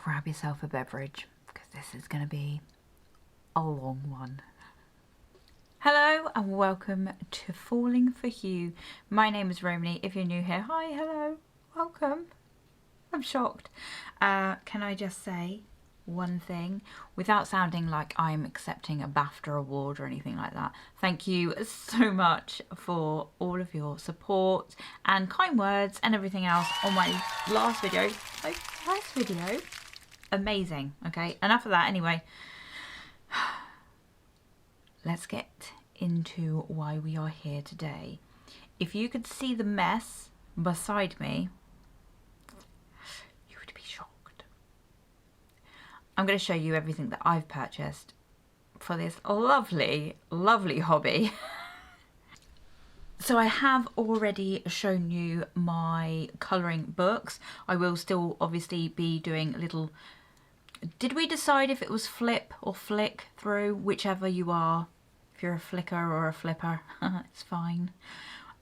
grab yourself a beverage because this is going to be a long one. Hello and welcome to Falling for You. My name is Romany. If you're new here, hi, hello, welcome. I'm shocked. Can I just say one thing without sounding like I'm accepting a BAFTA award or anything like that? Thank you so much for all of your support and kind words and everything else on my last video. My first video. Amazing. Okay, enough of that anyway. Let's get into why we are here today. If you could see the mess beside me, you would be shocked. I'm going to show you everything that I've purchased for this lovely, lovely hobby. So I have already shown you my colouring books. I will still obviously be doing little... Did we decide if it was flip or flick through? Whichever you are. If you're a flicker or a flipper, it's fine.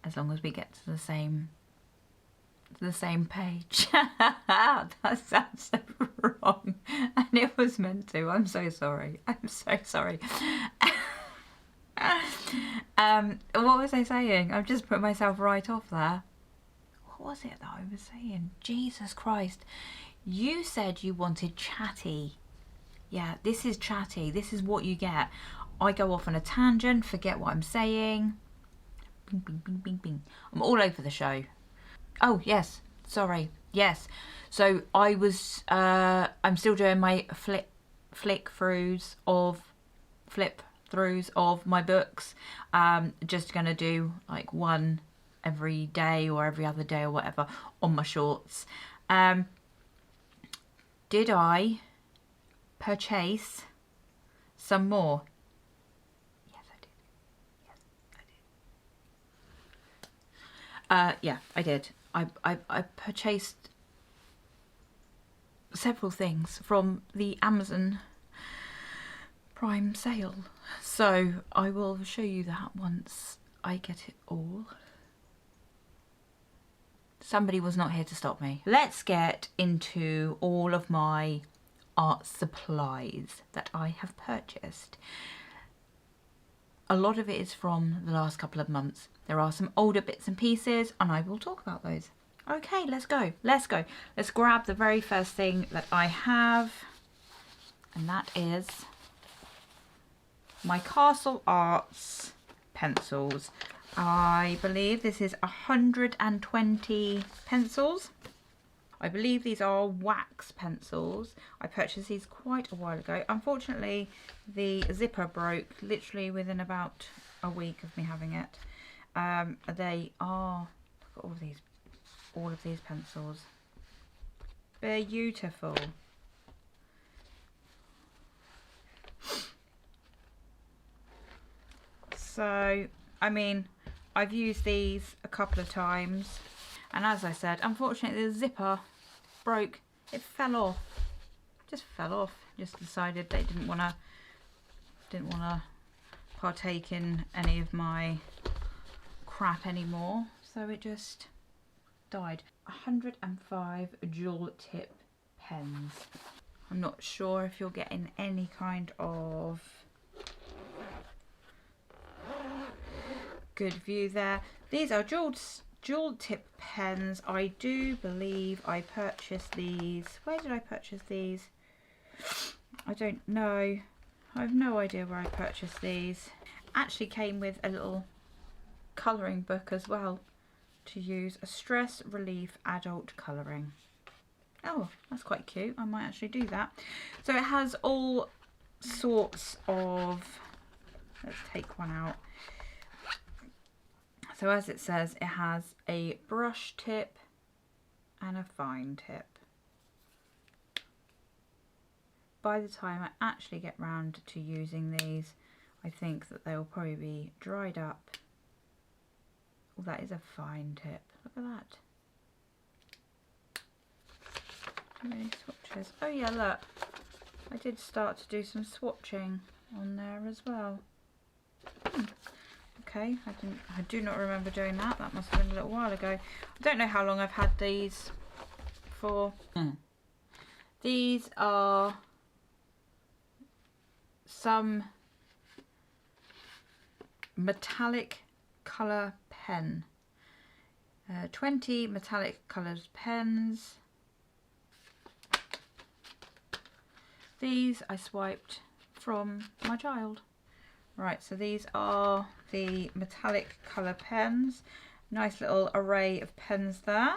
As long as we get to the same page. That sounds so wrong. And it was meant to. I'm so sorry. I'm so sorry. What was I saying? I've just put myself right off there. What was it that I was saying? Jesus Christ. You said you wanted chatty. Yeah, this is chatty. This is what you get. I go off on a tangent, forget what I'm saying. Bing, bing, bing, bing, bing. I'm all over the show. Oh, yes. Sorry. Yes. So I was, I'm still doing my flip throughs of my books. Just going to do like one every day or every other day or whatever on my shorts. Did I purchase some more? Yes, I did. Yes, I did. Yeah, I did. I purchased several things from the Amazon Prime sale. So I will show you that once I get it all. Somebody was not here to stop me. Let's get into all of my art supplies that I have purchased. A lot of it is from the last couple of months. There are some older bits and pieces and I will talk about those. Okay, let's go. Let's go. Let's grab the very first thing that I have, and that is my Castle Arts pencils. I believe this is 120 pencils. I believe these are wax pencils. I purchased these quite a while ago. Unfortunately, the zipper broke literally within about a week of me having it. They are, look at all of these pencils. Beautiful. So, I mean, I've used these a couple of times, and as I said, unfortunately the zipper broke. It fell off. Just fell off. Just decided they didn't wanna partake in any of my crap anymore, so it just died. 105 dual tip pens. I'm not sure if you're getting any kind of good view there. These are dual tip pens. I do believe I purchased these. Where did I purchase these? I don't know. I have no idea where I purchased these. Actually came with a little colouring book as well to use. A stress relief adult colouring. Oh, that's quite cute. I might actually do that. So it has all sorts of, let's take one out. So as it says, it has a brush tip and a fine tip. By the time I actually get round to using these, I think that they will probably be dried up. Oh, that is a fine tip. Look at that. Too many swatches. Oh yeah, look. I did start to do some swatching on there as well. Okay, I do not remember doing that. That must have been a little while ago. I don't know how long I've had these for. These are some metallic colour pen. 20 metallic coloured pens. These I swiped from my child. Right, so these are the metallic colour pens. Nice little array of pens there.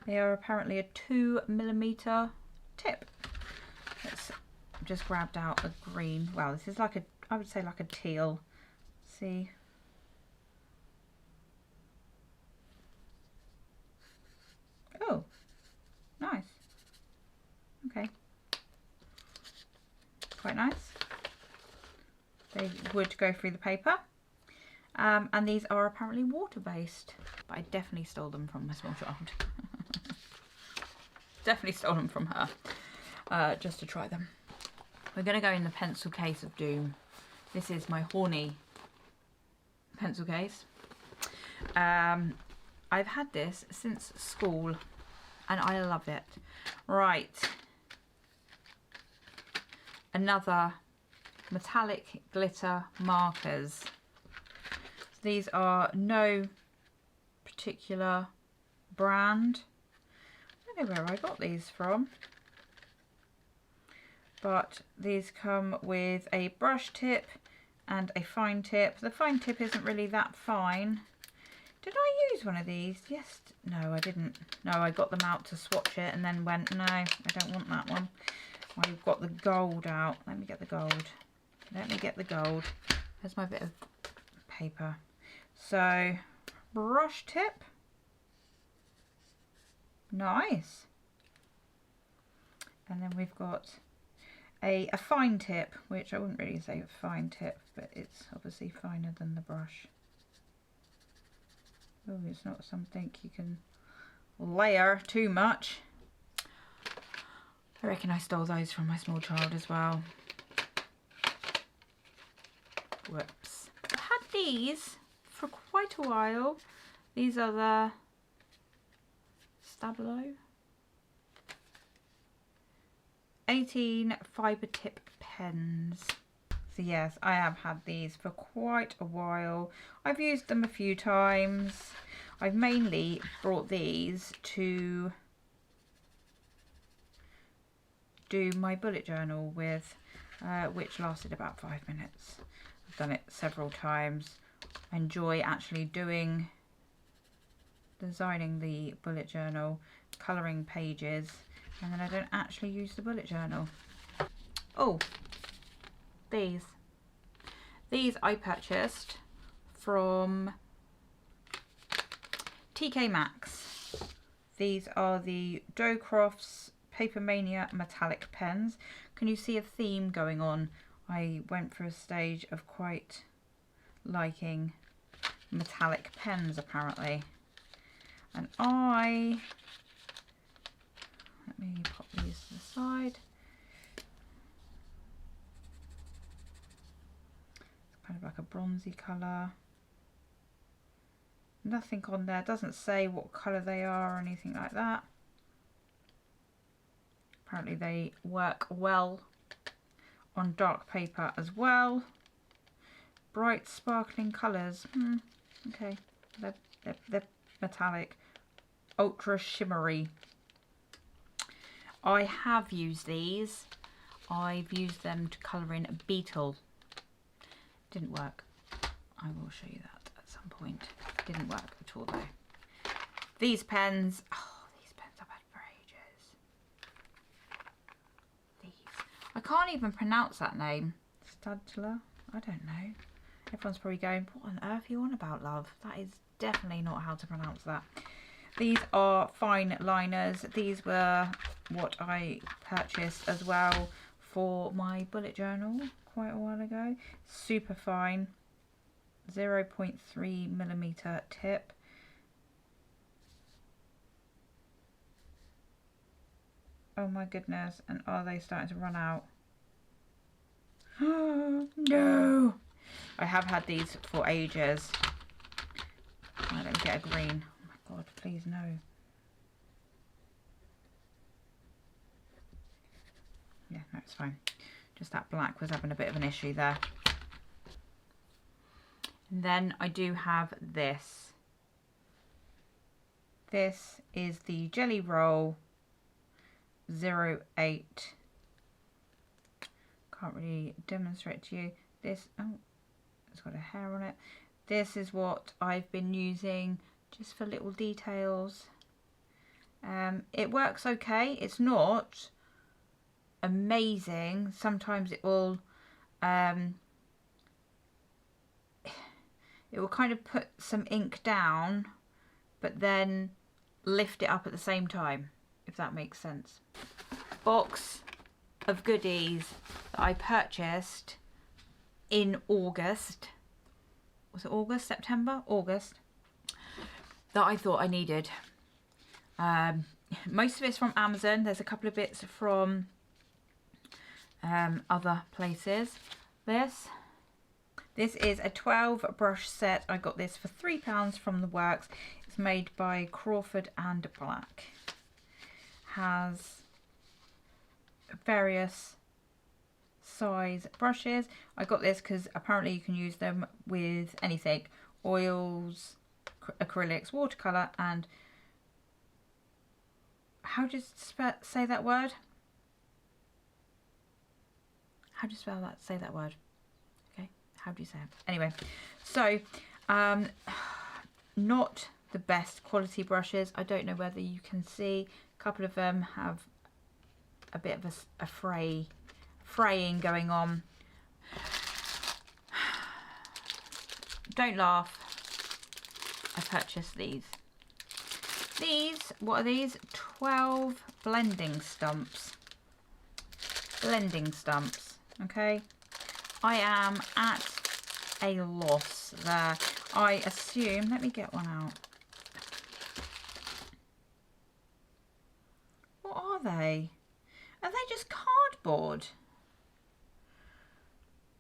They are apparently a 2mm tip. Let's just grabbed out a green. Wow, this is like a, I would say like a teal. See? Oh, nice. Okay. Quite nice. They would go through the paper. And these are apparently water-based. But I definitely stole them from my small child. Definitely stole them from her. Just to try them. We're going to go in the pencil case of doom. This is my Horny pencil case. I've had this since school and I love it. Right. Another metallic glitter markers. These are no particular brand. I don't know where I got these from. But these come with a brush tip and a fine tip. The fine tip isn't really that fine. Did I use one of these? Yes. No, I didn't. No, I got them out to swatch it and then went, no, I don't want that one. I've got the gold out. Let me get the gold. Let me get the gold. There's my bit of paper. So, brush tip. Nice. And then we've got a fine tip, which I wouldn't really say a fine tip, but it's obviously finer than the brush. Oh, it's not something you can layer too much. I reckon I stole those from my small child as well. Whoops. I've had these for quite a while. These are the Stabilo 18 fibre tip pens. So yes, I have had these for quite a while. I've used them a few times. I've mainly brought these to do my bullet journal with, which lasted about 5 minutes. I've done it several times. I enjoy actually designing the bullet journal, colouring pages, and then I don't actually use the bullet journal. Oh, these I purchased from TK Maxx. These are the Docroft's Paper Mania metallic pens. Can you see a theme going on? I went for a stage of quite liking metallic pens apparently. And let me pop these to the side. It's kind of like a bronzy colour. Nothing on there, doesn't say what colour they are or anything like that. Apparently they work well on dark paper as well. Bright sparkling colours. Okay, they're metallic, ultra shimmery. I have used these. I've used them to colour in a beetle. Didn't work. I will show you that at some point. Didn't work at all though. These pens, oh, these pens I've had for ages. These. I can't even pronounce that name. Stadler? I don't know. Everyone's probably going, what on earth are you on about, love? That is definitely not how to pronounce that. These are fine liners. These were what I purchased as well for my bullet journal quite a while ago. Super fine. 0.3mm tip. Oh my goodness, and are they starting to run out? No! I have had these for ages. Right, let me get a green. Oh my god, please no. It's fine. Just that black was having a bit of an issue there. And then I do have this. This is the Jelly Roll 08. Can't really demonstrate to you. This, oh, it's got a hair on it. This is what I've been using just for little details. It works okay. It's not amazing. Sometimes it will kind of put some ink down, but then lift it up at the same time, if that makes sense. Box of goodies that I purchased in August. Was it August, September? August. That I thought I needed. Most of it's from Amazon. There's a couple of bits from other places. This is a 12 brush set. I got this for £3 from the works. It's made by Crawford and Black. Has various size brushes. I got this because apparently you can use them with anything. Oils, acrylics, watercolour, and how do you say that word? How do you spell that? Say that word. Okay, how do you say it? Anyway, so not the best quality brushes. I don't know whether you can see. A couple of them have a bit of a fraying going on. Don't laugh. I purchased these. What are these? 12 blending stumps. Blending stumps, okay? I am at a loss there. I assume, let me get one out. What are they? Are they just cardboard?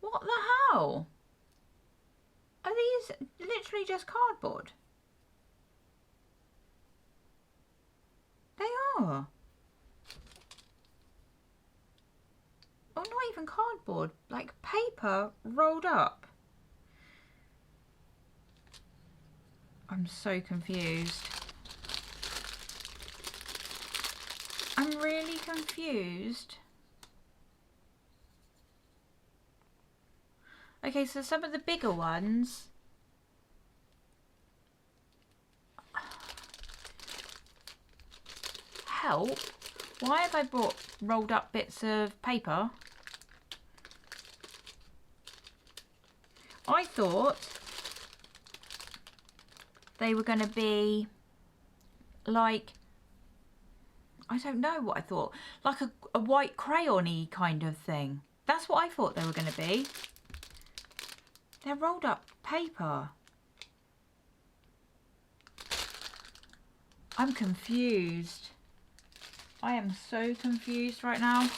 What the hell? Are these literally just cardboard? They are. Oh, not even cardboard, like paper rolled up. I'm so confused. I'm really confused. Okay, so some of the bigger ones. Help. Why have I bought rolled up bits of paper? I thought they were going to be like, I don't know what I thought, like a white crayon-y kind of thing. That's what I thought they were going to be. They're rolled up paper. I'm confused. I am so confused right now.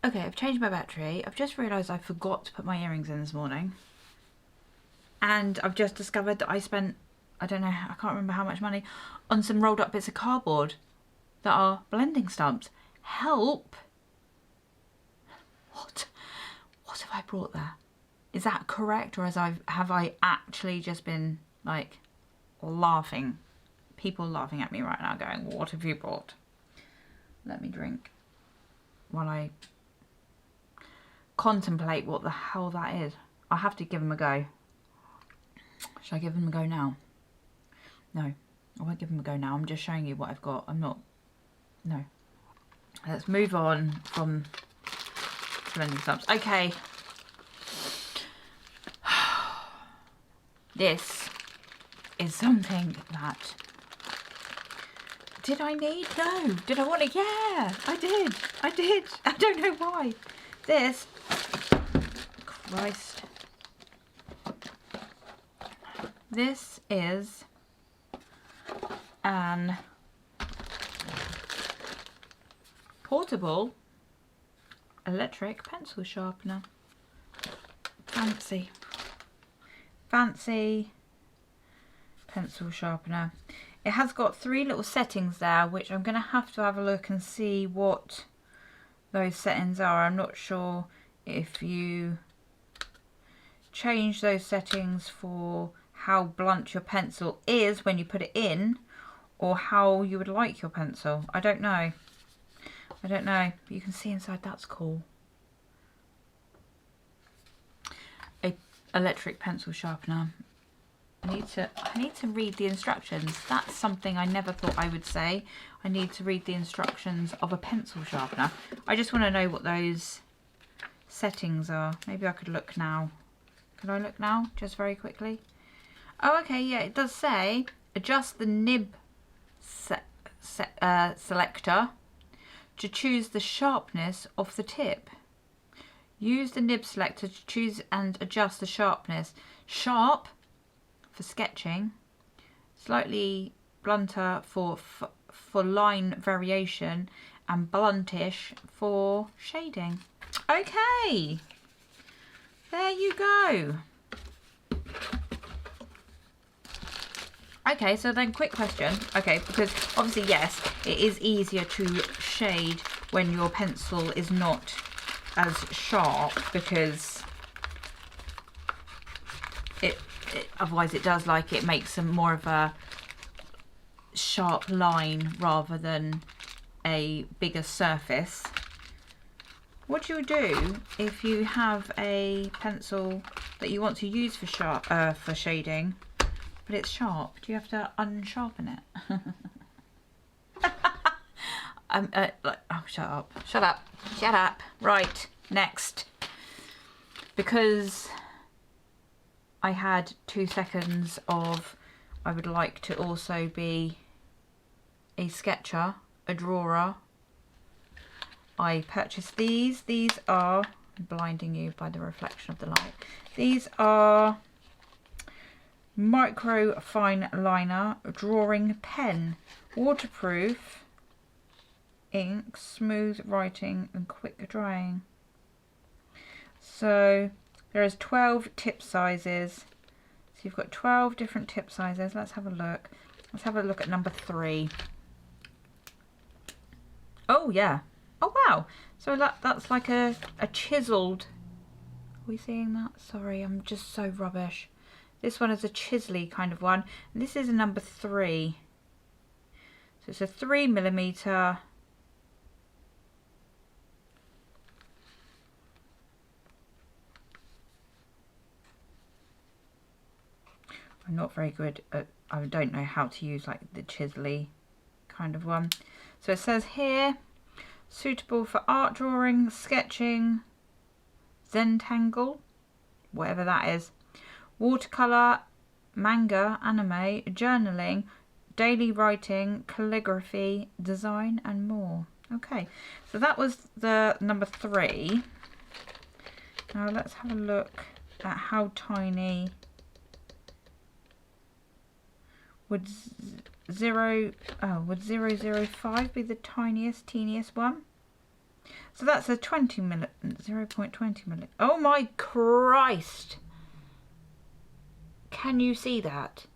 Okay, I've changed my battery. I've just realised I forgot to put my earrings in this morning. And I've just discovered that I spent, I don't know, I can't remember how much money, on some rolled up bits of cardboard that are blending stumps. Help! What have I brought there? Is that correct, or have I actually just been like laughing? People laughing at me right now going, what have you brought? Let me drink while I contemplate what the hell that is. I'll have to give them a go. Should I give them a go now? No, I won't give them a go now. I'm just showing you what I've got. I'm not, no. Let's move on from blending stumps. Okay. This is something that, did I need? No. Did I want it? Yeah, I did. I don't know why. This, Christ. This is an portable electric pencil sharpener. Fancy pencil sharpener. It has got 3 little settings there, which I'm going to have a look and see what those settings are. I'm not sure if you change those settings for how blunt your pencil is when you put it in, or how you would like your pencil. I don't know. I don't know. But you can see inside. That's cool. A electric pencil sharpener. I need to read the instructions. That's something I never thought I would say. I need to read the instructions of a pencil sharpener. I just want to know what those settings are. Maybe I could look now. Can I look now? Just very quickly. Oh, okay, yeah, it does say adjust the nib selector to choose the sharpness of the tip. Use the nib selector to choose and adjust the sharpness. Sharp for sketching, slightly blunter for line variation, and bluntish for shading. Okay, there you go. Okay, so then quick question. Okay, because obviously, yes, it is easier to shade when your pencil is not as sharp, because otherwise it does, like, it makes more of a sharp line rather than a bigger surface. What do you do if you have a pencil that you want to use for shading, but it's sharp? Do you have to unsharpen it? Oh, shut up. Right, next. Because I had 2 seconds of, I would like to also be a sketcher, a drawer. I purchased these. These are, I'm blinding you by the reflection of the light. These are micro fine liner drawing pen, waterproof, ink, smooth writing and quick drying. So there is 12 tip sizes. So you've got 12 different tip sizes. Let's have a look. Let's have a look at number 3. Oh yeah. Oh wow. So that's like a chiseled. Are we seeing that? Sorry, I'm just so rubbish. This one is a chisely kind of one. And this is a number 3. So it's a 3mm. I'm not very good at, I don't know how to use like the chisely kind of one. So it says here, suitable for art drawing, sketching, Zentangle, whatever that is, watercolour, manga, anime, journaling, daily writing, calligraphy, design and more. Okay, so that was the number 3. Now let's have a look at how tiny would 005 be the teeniest one? So that's a 0.20 mm. Oh my Christ! Can you see that?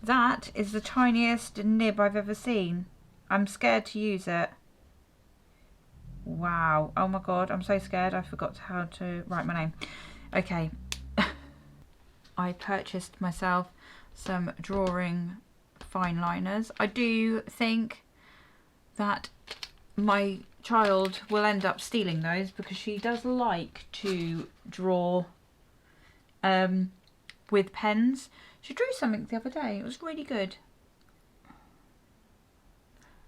That is the tiniest nib I've ever seen. I'm scared to use it. Wow. Oh my God, I'm so scared. I forgot how to write my name. Okay. I purchased myself some drawing fine liners. I do think that my child will end up stealing those because she does like to draw with pens. She drew something the other day. It was really good.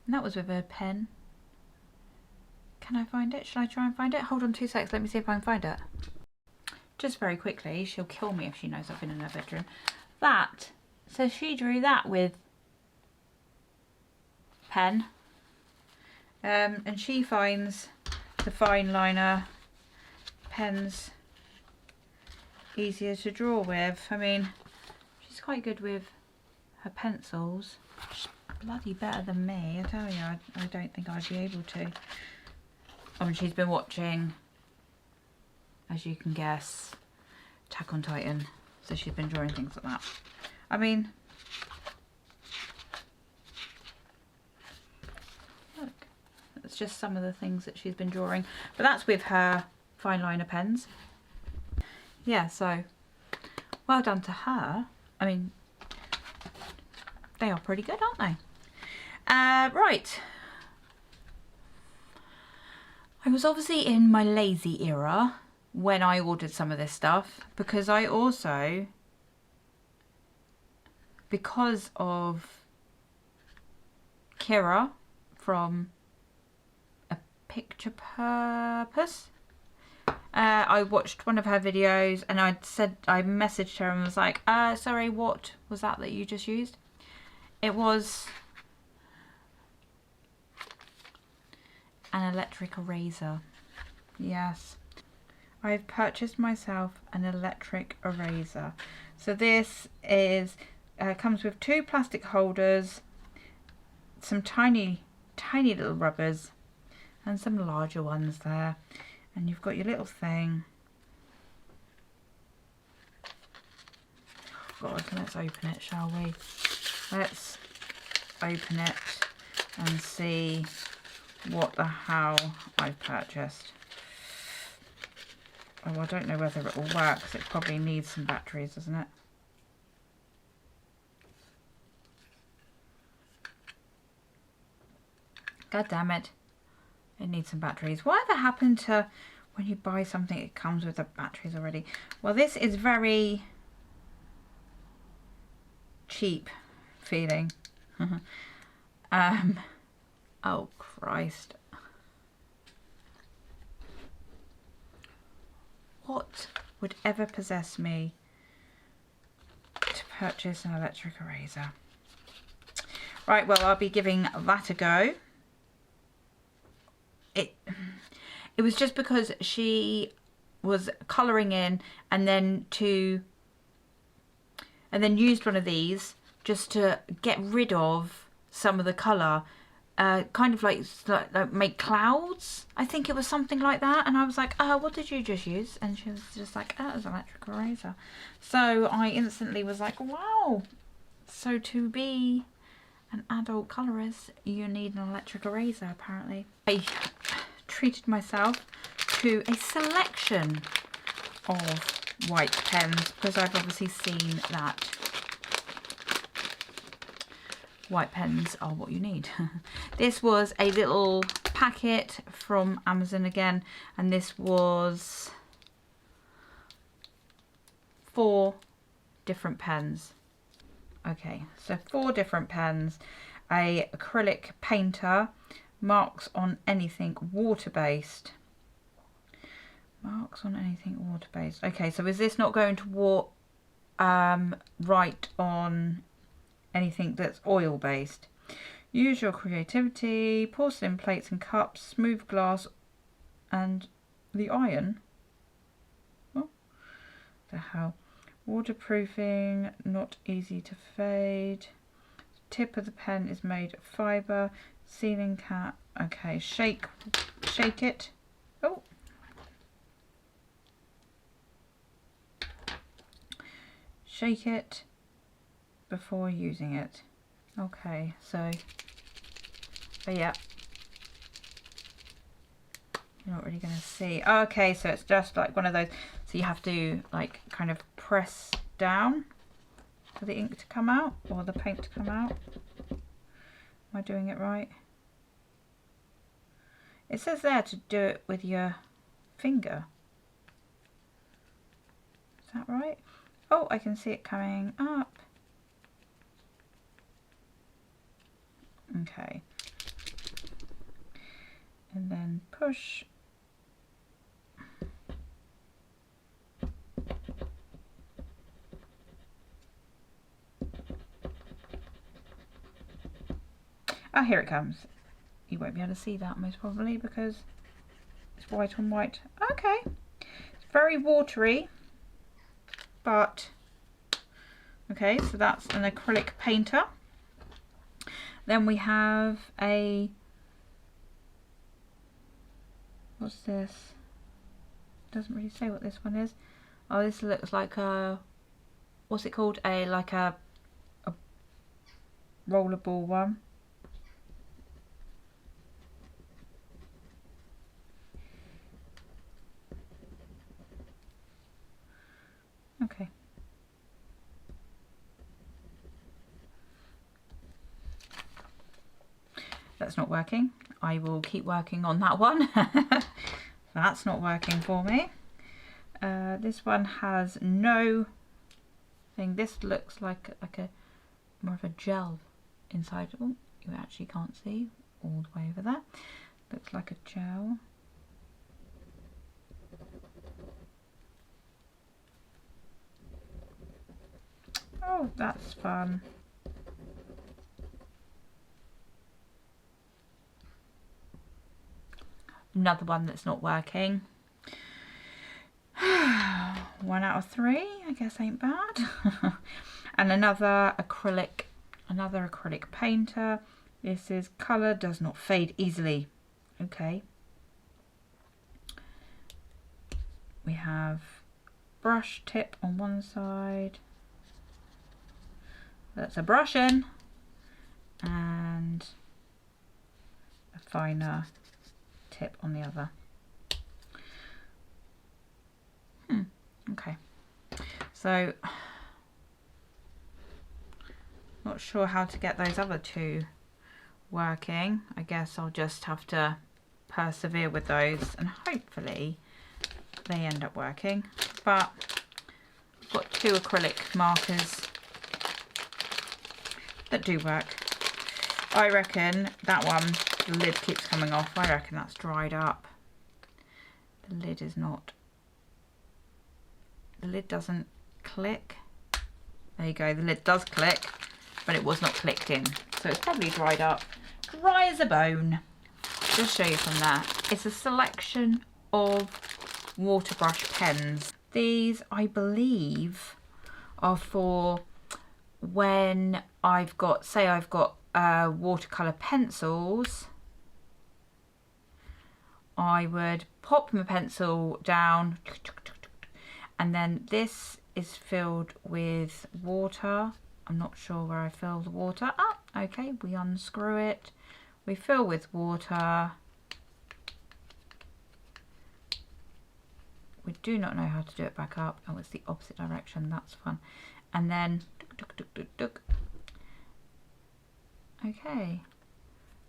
And that was with a pen. Can I find it? Shall I try and find it? Hold on 2 seconds. Let me see if I can find it. Just very quickly. She'll kill me if she knows I've been in her bedroom. That. So she drew that with pen. And she finds the fine liner pens easier to draw with. I mean, she's quite good with her pencils. She's bloody better than me, I tell you. I don't think I'd be able to. I mean, she's been watching, as you can guess, Attack on Titan. So she's been drawing things like that. I mean, look, That's just some of the things that she's been drawing. But that's with her fine liner pens. Yeah, so well done to her. I mean, they are pretty good, aren't they? Right. I was obviously in my lazy era when I ordered some of this stuff, because I also, because of Kira from A Picture Purpose, I watched one of her videos and I messaged her and was like, sorry, what was that you just used? It was an electric eraser. Yes, I've purchased myself an electric eraser. So this is comes with 2 plastic holders, some tiny little rubbers, and some larger ones there. And you've got your little thing. God, let's open it, shall we? Let's open it and see what the hell I've purchased. Oh, I don't know whether it will work, because it probably needs some batteries, doesn't it? God damn it. It needs some batteries. Whatever happened to when you buy something it comes with the batteries already? Well, this is very cheap feeling. Oh Christ. What would ever possess me to purchase an electric eraser? Right, well, I'll be giving that a go. It was just because she was colouring in and then used one of these just to get rid of some of the colour, kind of like make clouds. I think it was something like that. And I was like, what did you just use? And she was just like, it was an electric eraser. So I instantly was like, wow. So to be an adult colourist, you need an electric eraser, apparently. I treated myself to a selection of white pens, because I've obviously seen that white pens are what you need. This was a little packet from Amazon again, and this was 4 different pens. Okay, so 4 different pens, a acrylic painter, marks on anything water-based. Marks on anything water-based. Okay, so is this not going to write on anything that's oil-based? Use your creativity, porcelain plates and cups, smooth glass, and the iron. What the hell? Waterproofing, not easy to fade. Tip of the pen is made of fibre. Sealing cap. Okay, shake it. Oh. Shake it before using it. Okay, so yeah. You're not really going to see. Okay, so it's just like one of those. So you have to like kind of press down for the ink to come out, or the paint to come out. Am I doing it right? It says there to do it with your finger. Is that right? Oh, I can see it coming up. Okay. And then push. Oh, here it comes. You won't be able to see that most probably because it's white on white. Okay. It's very watery, but okay, so that's an acrylic painter. Then we have a, what's this? Doesn't really say what this one is. Oh, this looks like a, what's it called? Like a rollerball one. that's not working. I will keep working on that one. That's not working for me. This one has no thing. This looks like a more of a gel inside. Oh, you actually can't see all the way over there. Looks like a gel. Oh, that's fun. Another one that's not working. 1 out of 3, I guess ain't bad. And another acrylic painter. This is colour does not fade easily. Okay. We have brush tip on one side. That's a brush in. And a finer tip on the other. Okay. So, not sure how to get those other two working. I guess I'll just have to persevere with those and hopefully they end up working. But I've got 2 acrylic markers that do work. I reckon that one, the lid keeps coming off. I reckon that's dried up. The lid is not. The lid doesn't click. There you go, the lid does click, but it was not clicked in. So it's probably dried up. Dry as a bone. Just show you from there. It's a selection of water brush pens. These, I believe, are for when I've got, say I've got watercolour pencils. I would pop my pencil down, and then this is filled with water. I'm not sure where I fill the water. Ah, okay, we unscrew it. We fill with water. We do not know how to do it back up. Oh, it's the opposite direction. That's fun. And then, okay.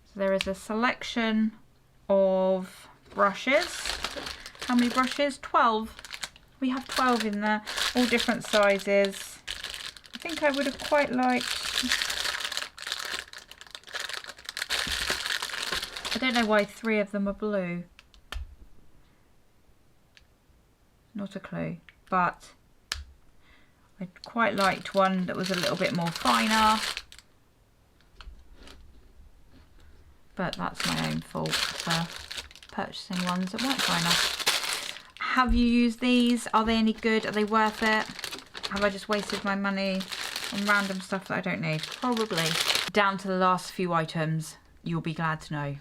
So there is a selection of brushes. How many brushes? 12. We have 12 in there, all different sizes. I think I would have quite liked, I don't know why 3 of them are blue. Not a clue, but I quite liked one that was a little bit more finer. But that's my own fault for purchasing ones that weren't finer. Have you used these? Are they any good? Are they worth it? Have I just wasted my money on random stuff that I don't need? Probably. Down to the last few items, you'll be glad to know.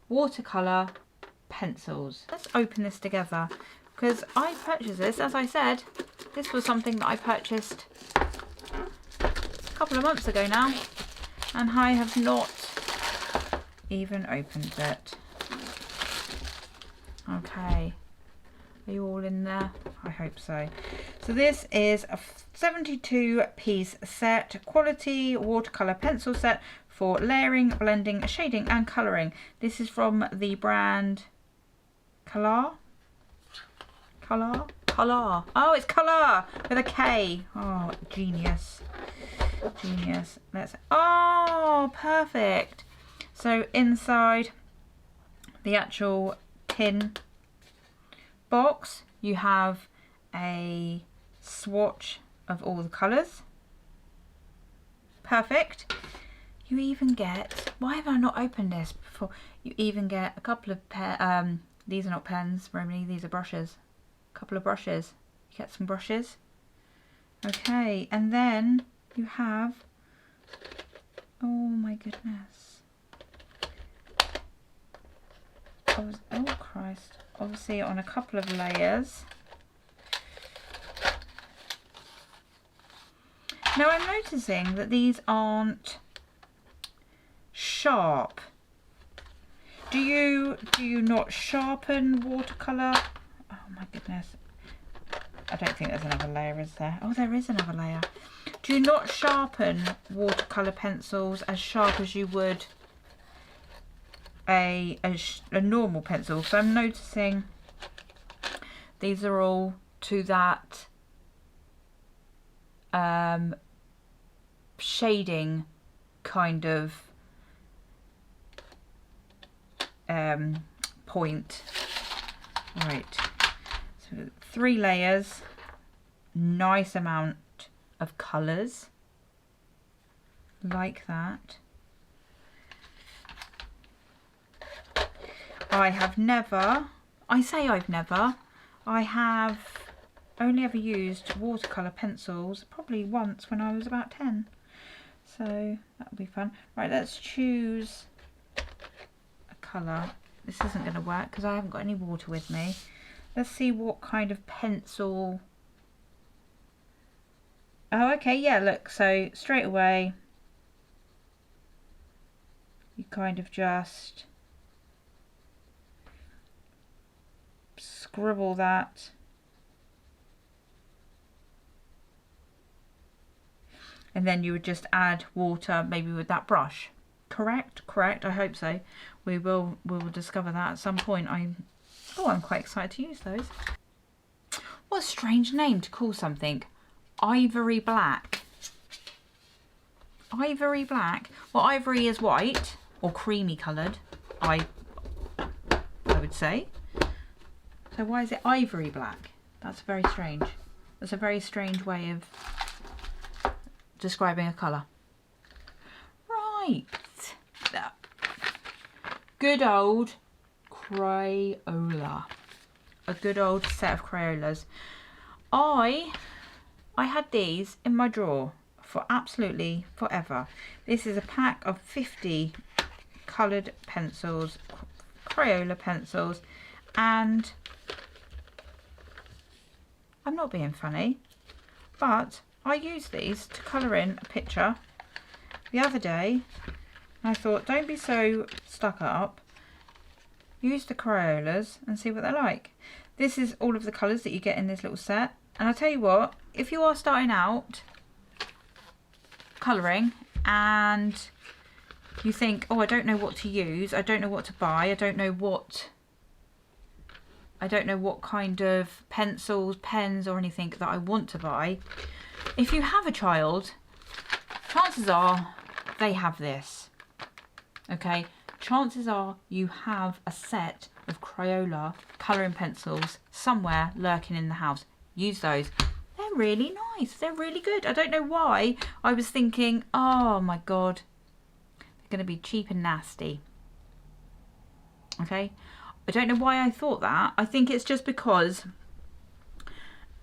Watercolour pencils. Let's open this together because I purchased this, as I said, this was something that I purchased a couple of months ago now, and I have not even opened it. Okay, are you all in there? I hope so. So this is a 72 piece set, quality watercolour pencil set for layering, blending, shading and colouring. This is from the brand Color. Oh, it's Color with a K. Oh, genius. Genius. Oh, perfect. So inside the actual tin box, you have a swatch of all the colours. Perfect. You even get, why have I not opened this before? You even get a couple of these are not pens, Romany, these are brushes. A couple of brushes. You get some brushes. Okay, and then you have, oh my goodness. Oh Christ, obviously on a couple of layers. Now I'm noticing that these aren't sharp. Do you not sharpen watercolour? Oh my goodness. I don't think there's another layer, is there? Oh, there is another layer. Do not sharpen watercolour pencils as sharp as you would a normal pencil. So I'm noticing these are all to that shading kind of point. Right, so 3 layers, nice amount of colours, like that. I have only ever used watercolour pencils probably once when I was about 10. So that'll be fun. Right, let's choose a colour. This isn't going to work because I haven't got any water with me. Let's see what kind of pencil. Oh, okay, yeah, look, so straight away you kind of just scribble that. And then you would just add water maybe with that brush. Correct? Correct, I hope so. We will discover that at some point. I'm quite excited to use those. What a strange name to call something. Ivory black. Ivory black. Well, ivory is white or creamy coloured, I would say. So why is it ivory black? That's very strange. That's a very strange way of describing a colour. Right. Good old Crayola. A good old set of Crayolas. I had these in my drawer for absolutely forever. This is a pack of 50 coloured pencils, Crayola pencils, and I'm not being funny, but I used these to colour in a picture the other day. I thought, don't be so stuck up. Use the Crayolas and see what they're like. This is all of the colours that you get in this little set. And I'll tell you what, if you are starting out colouring and you think, oh, I don't know what to use, I don't know what to buy, I don't know what kind of pencils, pens or anything that I want to buy. If you have a child, chances are they have this. Okay, chances are you have a set of Crayola colouring pencils somewhere lurking in the house. Use those. They're really nice. They're really good. I don't know why I was thinking, oh my God, they're going to be cheap and nasty. Okay, I don't know why I thought that. I think it's just because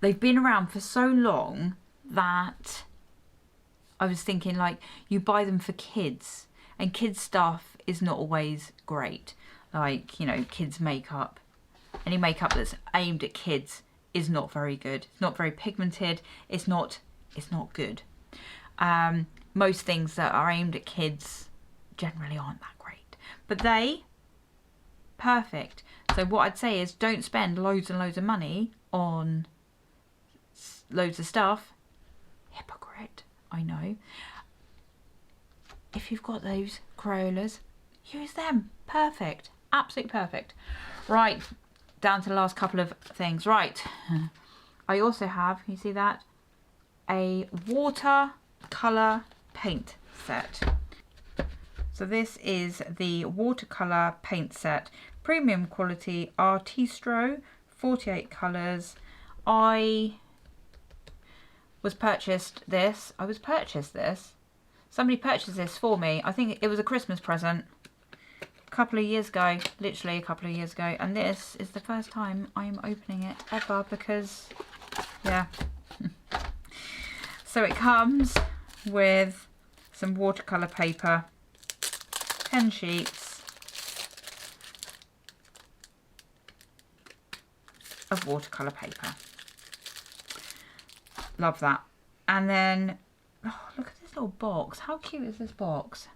they've been around for so long that I was thinking, like, you buy them for kids, and kids stuff is not always great. Like, you know, kids makeup, any makeup that's aimed at kids is not very good. It's not very pigmented. It's not good. Most things that are aimed at kids generally aren't that great, but they perfect. So what I'd say is, don't spend loads and loads of money on loads of stuff. Hypocrite, I know. If you've got those Crayolas, use them. Perfect. Absolutely perfect. Right, down to the last couple of things. Right, I also have, you see that, a watercolour paint set. So this is the watercolour paint set, premium quality Artistro, 48 colours. I was purchased this. Somebody purchased this for me. I think it was a Christmas present a couple of years ago, literally a couple of years ago. And this is the first time I'm opening it ever because, yeah. So it comes with some watercolour paper, 10 sheets of watercolour paper. Love that. And then, oh, look at this little box. How cute is this box?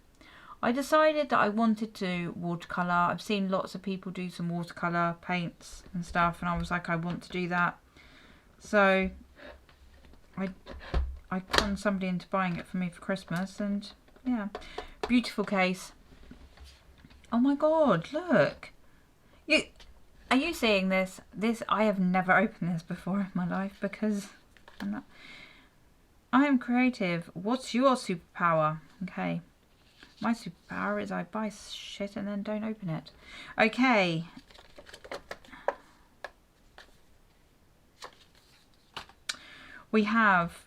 I decided that I wanted to watercolour. I've seen lots of people do some watercolour paints and stuff, and I was like, I want to do that. So I conned somebody into buying it for me for Christmas, and yeah, beautiful case. Oh my god, look. Are you seeing this? I have never opened this before in my life because I am creative. What's your superpower? Okay. My superpower is I buy shit and then don't open it. Okay. We have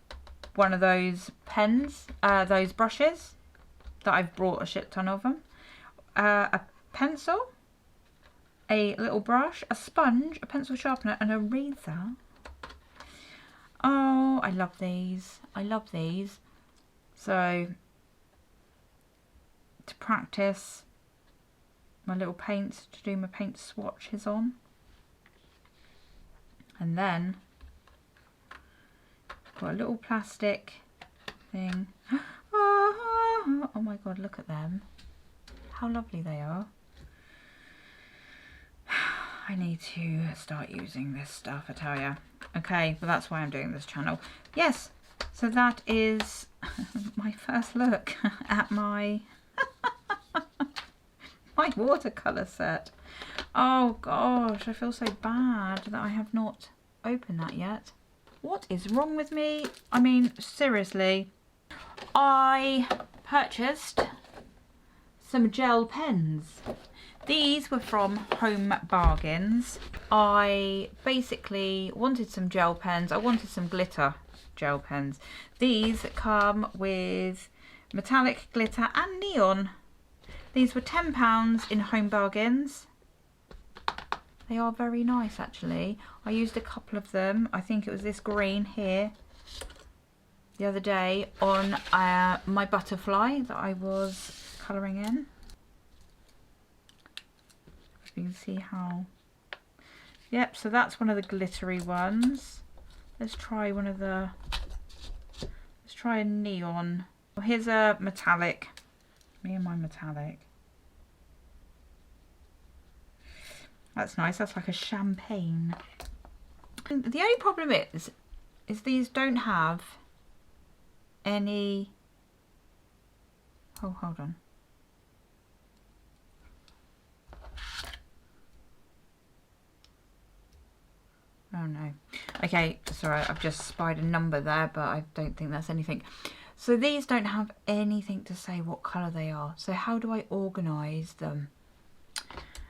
one of those pens, those brushes that I've brought a shit ton of them. A pencil, a little brush, a sponge, a pencil sharpener, and a razor. Oh, I love these. I love these. So, to practice my little paints, to do my paint swatches on. And then, got a little plastic thing. Oh my god, look at them. How lovely they are. I need to start using this stuff, I tell ya. Okay, but that's why I'm doing this channel. Yes, so that is my first look at my my watercolour set. Oh gosh, I feel so bad that I have not opened that yet. What is wrong with me? I mean, seriously. I purchased some gel pens. These were from Home Bargains. I basically wanted some gel pens. I wanted some glitter gel pens. These come with metallic, glitter and neon. These were £10 in Home Bargains. They are very nice actually. I used a couple of them. I think it was this green here the other day on my butterfly that I was colouring in. You can see how. Yep, so that's one of the glittery ones. Let's try one of the. Let's try a neon. Well, here's a metallic. Me and my metallic. That's nice. That's like a champagne. And the only problem is these don't have any. Oh, hold on. Oh no. Okay, sorry, I've just spied a number there, but I don't think that's anything. So these don't have anything to say what colour they are. So how do I organise them?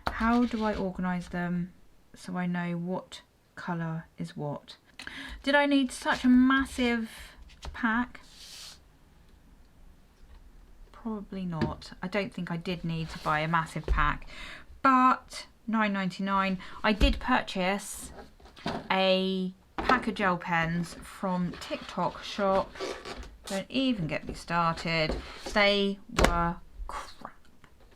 How do I organise them so I know what colour is what? Did I need such a massive pack? Probably not. I don't think I did need to buy a massive pack, but £9.99. I did purchase a pack of gel pens from TikTok shop. Don't even get me started. They were crap,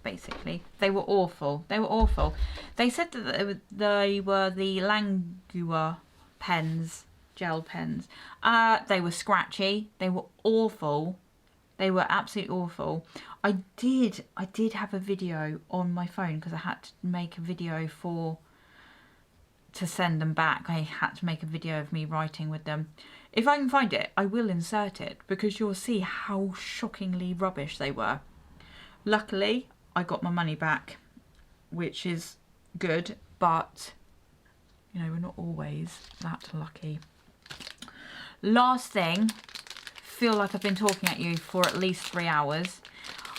basically. They were awful. They were awful. They said that they were the Langua pens, gel pens. They were scratchy. They were awful. They were absolutely awful. I did have a video on my phone because I had to make a video to send them back. I had to make a video of me writing with them. If I can find it, I will insert it because you'll see how shockingly rubbish they were. Luckily, I got my money back, which is good, but you know, we're not always that lucky. Last thing, feel like I've been talking at you for at least 3 hours.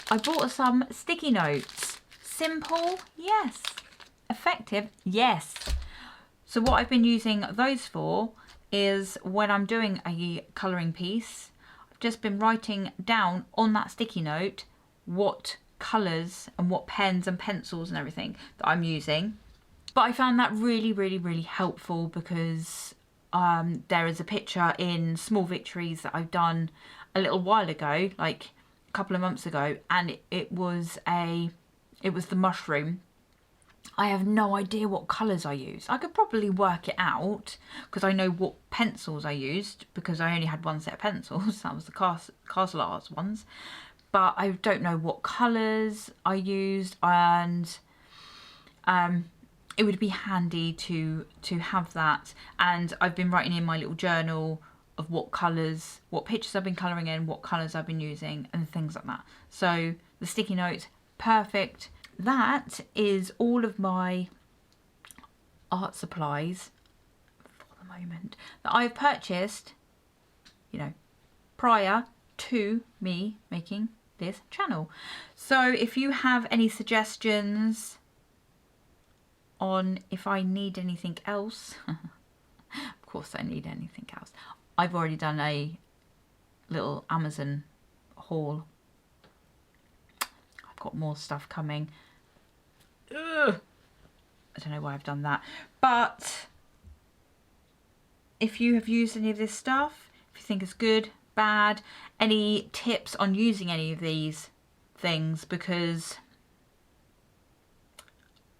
I bought some sticky notes. Simple, yes. Effective, yes. So what I've been using those for is when I'm doing a colouring piece, I've just been writing down on that sticky note what colours and what pens and pencils and everything that I'm using. But I found that really, really, really helpful because there is a picture in Small Victories that I've done a little while ago, like a couple of months ago, and it was the mushroom. I have no idea what colours I use. I could probably work it out because I know what pencils I used because I only had one set of pencils. That was the Castle Arts ones. But I don't know what colours I used, and it would be handy to have that. And I've been writing in my little journal of what colours, what pictures I've been colouring in, what colours I've been using, and things like that. So the sticky notes, perfect. That is all of my art supplies for the moment that I've purchased, you know, prior to me making this channel. So if you have any suggestions on if I need anything else, of course I need anything else. I've already done a little Amazon haul. I've got more stuff coming. Ugh. I don't know why I've done that. But if you have used any of this stuff, if you think it's good, bad, any tips on using any of these things, because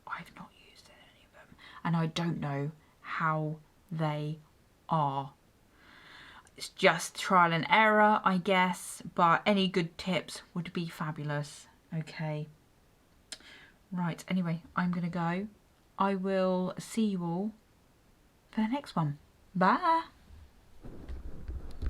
I've not used any of them and I don't know how they are. It's just trial and error, I guess, but any good tips would be fabulous. Okay. Right, anyway, I'm going to go. I will see you all for the next one. Bye.